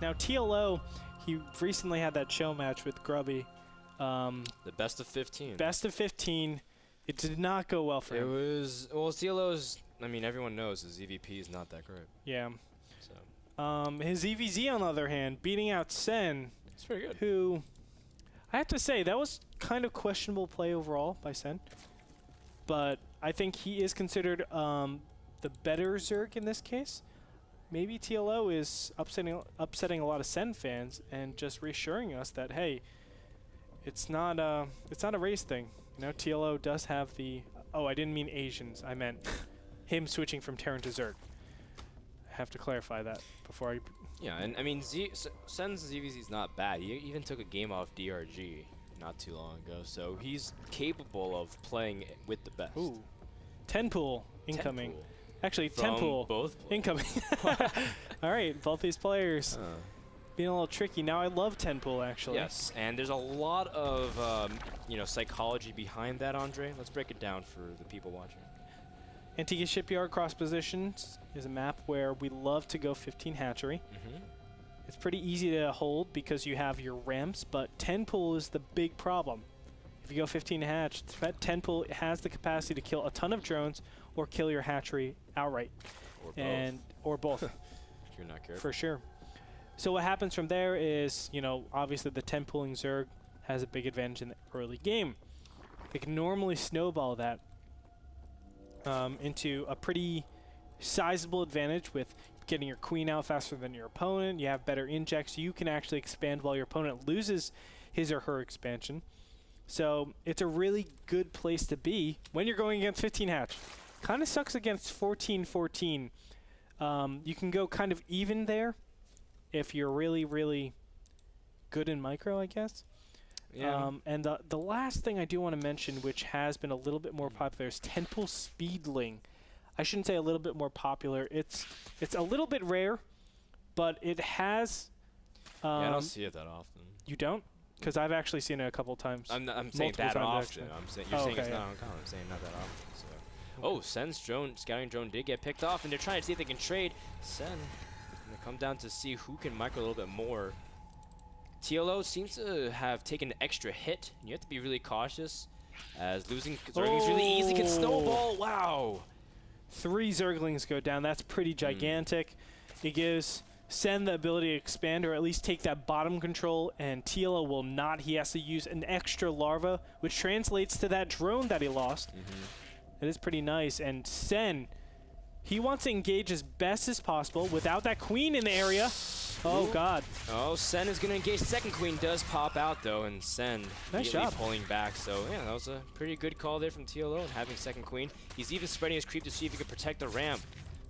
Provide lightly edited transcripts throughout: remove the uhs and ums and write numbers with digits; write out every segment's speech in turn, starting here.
Now TLO, he recently had that show match with Grubby. The best of 15. Best of 15. It did not go well for him. It was, well, TLO's, I mean, everyone knows his EVP is not that great. Yeah. So. His EVZ, on the other hand, beating out Sen. It's pretty good. Who, I have to say, that was kind of questionable play overall by Sen. But I think he is considered the better Zerg in this case. Maybe TLO is upsetting a lot of Sen fans and just reassuring us that, hey, it's not a race thing. You know, TLO does have the... Oh, I didn't mean Asians. I meant him switching from Terran to Zerg. I have to clarify that before I... Yeah, and I mean, Sen's ZVZ is not bad. He even took a game off DRG not too long ago, so he's capable of playing with the best. Ooh. Tenpool incoming. Tenpool. Actually, From Tenpool both incoming. All right, both these players being a little tricky. Now I love Tenpool, actually. Yes, and there's a lot of you know, psychology behind that, Andre. Let's break it down for the people watching. Antigua Shipyard Cross Positions is a map where we love to go 15 hatchery. It's pretty easy to hold because you have your ramps, but Tenpool is the big problem. If you go 15 hatch, Tenpool has the capacity to kill a ton of drones or kill your hatchery outright. Or both. Or both. If you're not careful. For sure. So what happens from there is, you know, obviously the Tenpooling Zerg has a big advantage in the early game. They can normally snowball that into a pretty sizable advantage with getting your queen out faster than your opponent. You have better injects. You can actually expand while your opponent loses his or her expansion. So it's a really good place to be when you're going against 15 hatch. Kind of sucks against 14-14. You can go kind of even there if you're really, really good in micro, I guess. Yeah. And the last thing I do want to mention, which has been a little bit more popular, is Tenpool Speedling. I shouldn't say a little bit more popular. It's a little bit rare, but it has... yeah, I don't see it that often. You don't? Because I've actually seen it a couple times. I'm saying that often. Actually. I'm saying you're saying okay, it's not uncommon. I'm saying not that often. So. Oh, Sen's drone, scouting drone did get picked off, and they're trying to see if they can trade. Sen gonna come down to see who can micro a little bit more. TLO seems to have taken an extra hit. And you have to be really cautious, as losing Zerglings really easy can snowball. Wow. 3 Zerglings go down. That's pretty gigantic. It gives Sen the ability to expand or at least take that bottom control, and TLO will not. He has to use an extra larva, which translates to that drone that he lost. It is pretty nice. And Sen, he wants to engage as best as possible without that queen in the area. Oh, God. Oh, Sen is going to engage. Second queen does pop out, though, and Sen immediately pulling back. So, yeah, that was a pretty good call there from TLO and having second queen. He's even spreading his creep to see if he can protect the ramp.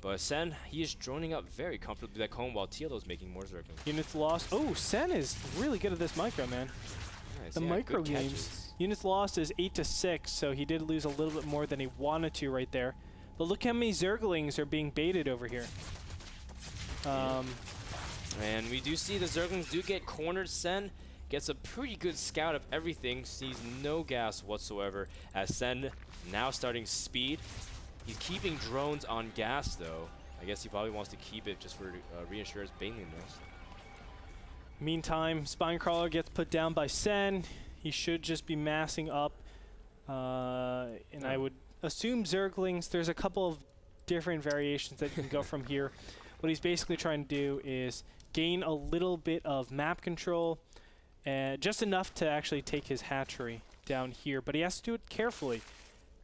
But Sen, he is droning up very comfortably back home while TLO is making more Zerglings. Units lost. Oh, Sen is really good at this micro, man. Nice. The Yeah, micro good games. catches. Units lost is 8-6, so he did lose a little bit more than he wanted to right there. But look how many Zerglings are being baited over here. And we do see the Zerglings do get cornered. Sen gets a pretty good scout of everything, sees no gas whatsoever, as Sen now starting speed. He's keeping drones on gas, though. I guess he probably wants to keep it just for reassurance bailiness. Meantime, Spinecrawler gets put down by Sen. He should just be massing up. And I would assume Zerglings, there's a couple of different variations that you can go from here. What he's basically trying to do is gain a little bit of map control, just enough to actually take his hatchery down here. But he has to do it carefully,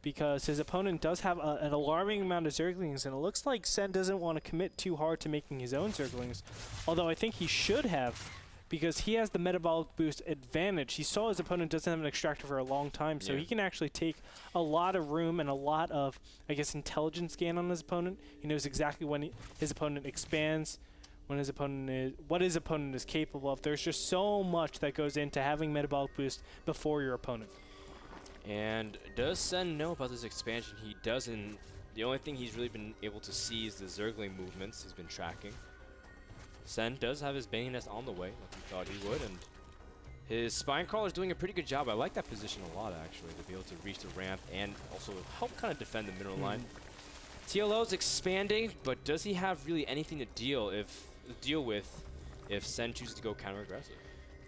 because his opponent does have an alarming amount of Zerglings, and it looks like Sen doesn't want to commit too hard to making his own Zerglings, although I think he should have, because he has the metabolic boost advantage. He saw his opponent doesn't have an extractor for a long time, so he can actually take a lot of room and a lot of, I guess, intelligence gain on his opponent. He knows exactly when his opponent expands, when his opponent is, what his opponent is capable of. There's just so much that goes into having metabolic boost before your opponent. And does Sen know about this expansion? He doesn't. The only thing he's really been able to see is the Zergling movements he's been tracking. Sen does have his Bane Nest on the way, like he thought he would, and his Spinecrawler is doing a pretty good job. I like that position a lot, actually, to be able to reach the ramp and also help kind of defend the middle line. TLO's expanding, but does he have really anything to deal with if Sen chooses to go counter-aggressive.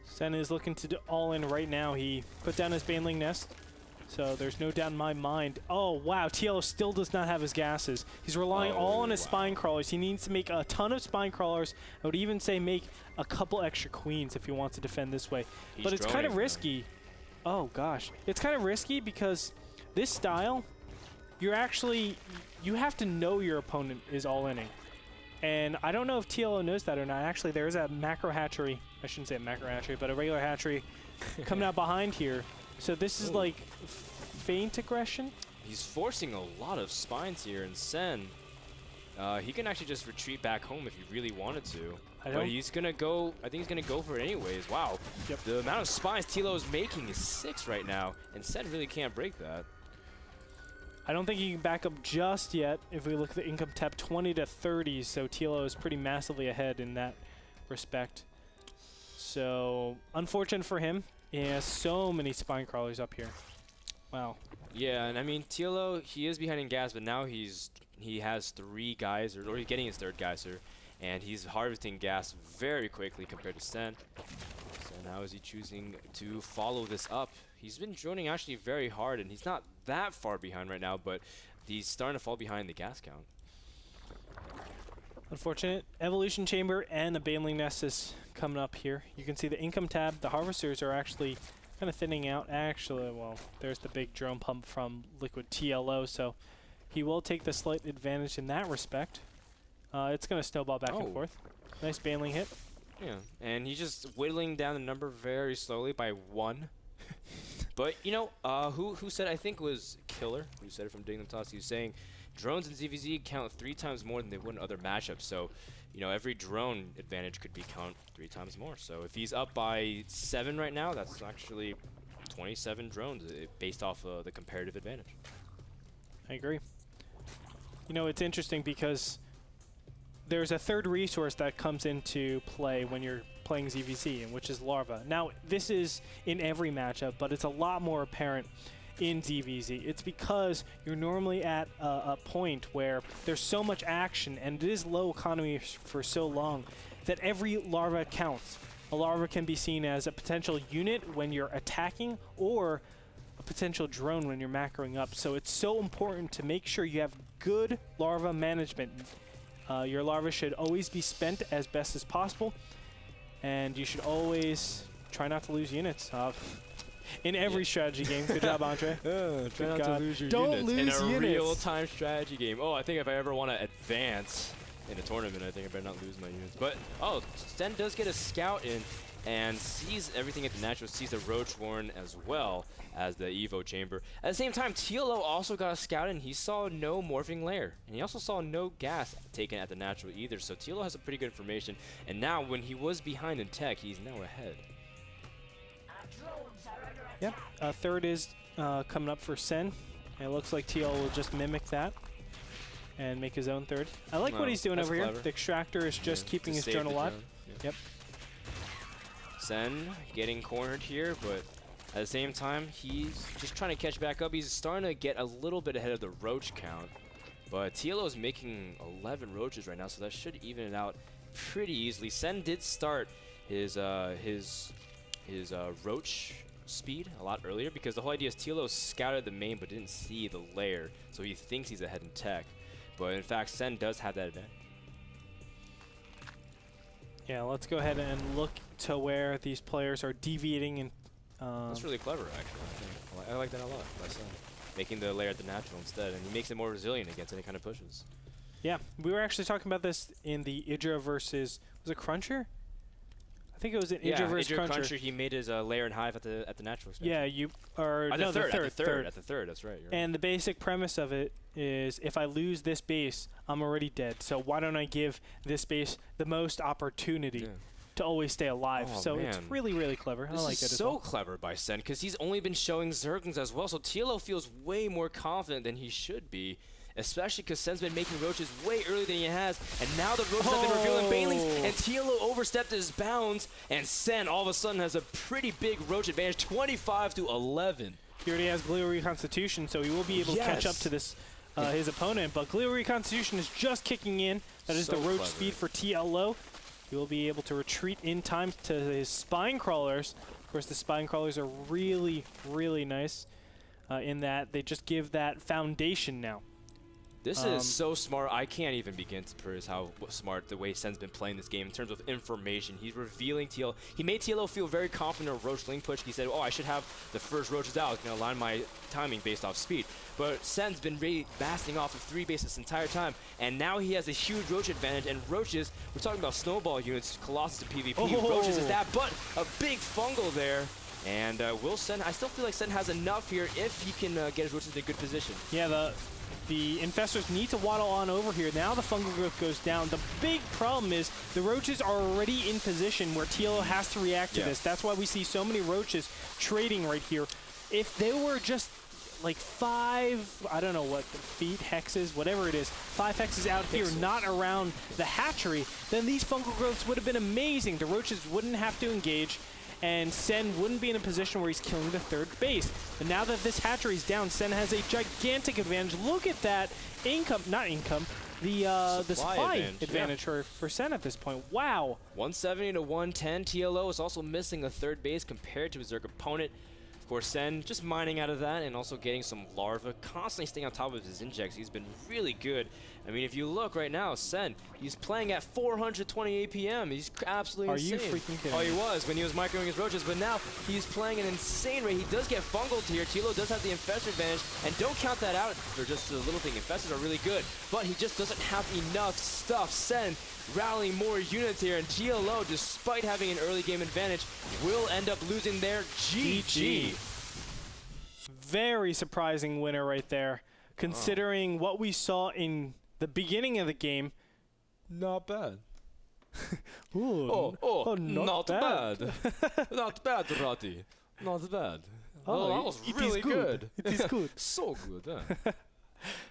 Sen is looking to do all in right now. He put down his Baneling Nest, so there's no doubt in my mind. Oh, wow, TLO still does not have his gases. He's relying all on his Spine Crawlers. He needs to make a ton of Spine Crawlers. I would even say make a couple extra Queens if he wants to defend this way. But it's kind of risky. Oh, gosh. It's kind of risky because this style, you have to know your opponent is all-inning. And I don't know if TLO knows that or not. Actually, there is a macro hatchery. I shouldn't say a macro hatchery, but a regular hatchery coming out behind here. So this is like feint aggression. He's forcing a lot of spines here, and Sen, he can actually just retreat back home if he really wanted to. But he's gonna go. I think he's gonna go for it anyways. Wow. Yep. The amount of spines TLO is making is 6 right now, and Sen really can't break that. I don't think he can back up just yet. If we look at the income tab, 20 to 30, so TLO is pretty massively ahead in that respect. So unfortunate for him. He has so many Spine Crawlers up here. Wow. Yeah, and I mean TLO, he is behind in gas, but now he has 3 Geyser, or he's getting his 3rd Geyser, and he's harvesting gas very quickly compared to Sen. So now is he choosing to follow this up? He's been droning actually very hard, and he's not that far behind right now, but he's starting to fall behind the gas count. Unfortunate. Evolution Chamber and the Baneling Nest is coming up here. You can see the income tab. The harvesters are actually kind of thinning out. Actually, well, there's the big drone pump from Liquid TLO, so he will take the slight advantage in that respect. It's going to snowball back and forth. Nice Baneling hit. Yeah, and he's just whittling down the number very slowly by 1. But, you know, who said, I think it was Killer, who said it from Digging the Toss, he was saying drones in ZVZ count 3 times more than they would in other matchups. So, you know, every drone advantage could be count 3 times more. So if he's up by 7 right now, that's actually 27 drones based off the comparative advantage. I agree. You know, it's interesting because there's a third resource that comes into play when you're playing ZVZ, and which is Larva. Now, this is in every matchup, but it's a lot more apparent in ZVZ. It's because you're normally at a point where there's so much action and it is low economy for so long that every larva counts. A larva can be seen as a potential unit when you're attacking or a potential drone when you're macroing up. So it's so important to make sure you have good larva management. Your larva should always be spent as best as possible, and you should always try not to lose units. In every strategy game. Good job, Andre. Try not to lose your Don't units lose in a units. real-time strategy game. Oh, I think if I ever want to advance in a tournament, I think I better not lose my units. But, oh, Sten does get a scout in and sees everything at the natural, sees the Roach Warren as well as the Evo Chamber. At the same time, TLO also got a scout in. He saw no morphing layer, and he also saw no gas taken at the natural either. So TLO has a pretty good information. And now, when he was behind in tech, he's now ahead. Yep. Third is coming up for Sen. And it looks like TL will just mimic that and make his own third. I like what he's doing over here. The extractor is just keeping his drone alive. Yep. Sen getting cornered here, but at the same time, he's just trying to catch back up. He's starting to get a little bit ahead of the roach count, but TLO is making 11 roaches right now, so that should even it out pretty easily. Sen did start his roach speed a lot earlier because the whole idea is TLO scouted the main but didn't see the layer, so he thinks he's ahead in tech, but in fact Sen does have that advantage. Yeah, let's go ahead and look to where these players are deviating. And that's really clever, actually. I like that a lot by Sen, making the layer at the natural instead, and he makes it more resilient against any kind of pushes. Yeah, we were actually talking about this in the Idra versus, was it Cruncher? I think it was an Idra versus Cruncher. He made his layer and hive at the natural expansion. Yeah, you are no, the third. That's right. And the basic premise of it is, if I lose this base, I'm already dead. So why don't I give this base the most opportunity to always stay alive? Oh, so man. It's really, really clever. This I like is it as so well. clever by Sen because he's only been showing Zerglings as well. So TLO feels way more confident than he should be. Especially because Sen's been making roaches way earlier than he has, and now the roaches have been revealing banelings, and TLO overstepped his bounds, and Sen all of a sudden has a pretty big roach advantage, 25 to 11. He already has Glio Reconstitution, so he will be able to catch up to this his opponent, but Glio Reconstitution is just kicking in. That is the roach speed for TLO. He will be able to retreat in time to his spine crawlers. Of course, the spine crawlers are really, really nice in that they just give that foundation now. This is so smart. I can't even begin to praise how smart the way Sen's been playing this game in terms of information. He's revealing TLO. He made TLO feel very confident of Roach link push. He said, oh, I should have the first Roaches out. I was going to align my timing based off speed. But Sen's been really basting off of 3 base this entire time. And now he has a huge Roach advantage. And Roaches, we're talking about snowball units, Colossus to PvP. Oh. Roaches is that, but a big fungal there. And will Sen, I still feel like Sen has enough here if he can get his Roaches in a good position. Yeah, the infestors need to waddle on over here. Now the fungal growth goes down. The big problem is the Roaches are already in position where TLO has to react to this. That's why we see so many Roaches trading right here. If they were just like 5, I don't know what, feet, hexes, whatever it is, 5 hexes out here, not around the hatchery, then these fungal growths would have been amazing. The Roaches wouldn't have to engage, and Sen wouldn't be in a position where he's killing the 3rd base. But now that this hatchery's down, Sen has a gigantic advantage. Look at that the supply advantage for Sen at this point. Wow. 170 to 110. TLO is also missing a 3rd base compared to his Zerg opponent. Of course, Sen just mining out of that and also getting some larva, constantly staying on top of his injects. He's been really good. I mean, if you look right now, Sen, he's playing at 420 APM. He's absolutely insane. Are you freaking kidding me? me? He was when he was microing his Roaches, but now he's playing an insane rate. He does get fungled here. TLO does have the Infestor advantage, and don't count that out for just the little thing. Infestors are really good, but he just doesn't have enough stuff. Sen rallying more units here, and TLO, despite having an early game advantage, will end up losing their GG. Very surprising winner right there, considering what we saw in the beginning of the game. Not bad. Ooh, not bad. Not bad, Rati. Not bad. Oh, that was really good. It is good. So good, huh?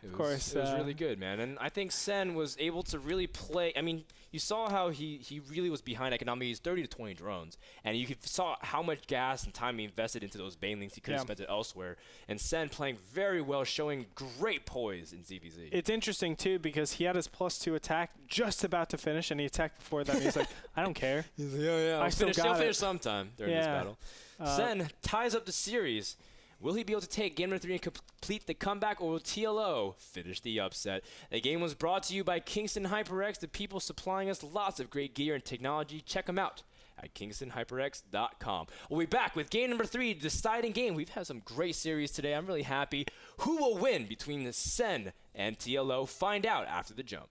Of course. It was really good, man. And I think Sen was able to really play. I mean, you saw how he really was behind economically. He's 30 to 20 drones. And you saw how much gas and time he invested into those banelings. He could have spent it elsewhere. And Sen playing very well, showing great poise in ZVZ. It's interesting, too, because he had his +2 attack just about to finish, and he attacked before that. And he's like, I don't care. He's like, yeah, He'll finish sometime during this battle. Sen ties up the series. Will he be able to take game number 3 and complete the comeback, or will TLO finish the upset? The game was brought to you by Kingston HyperX, the people supplying us lots of great gear and technology. Check them out at kingstonhyperx.com. We'll be back with game number 3, deciding game. We've had some great series today. I'm really happy. Who will win between the Sen and TLO? Find out after the jump.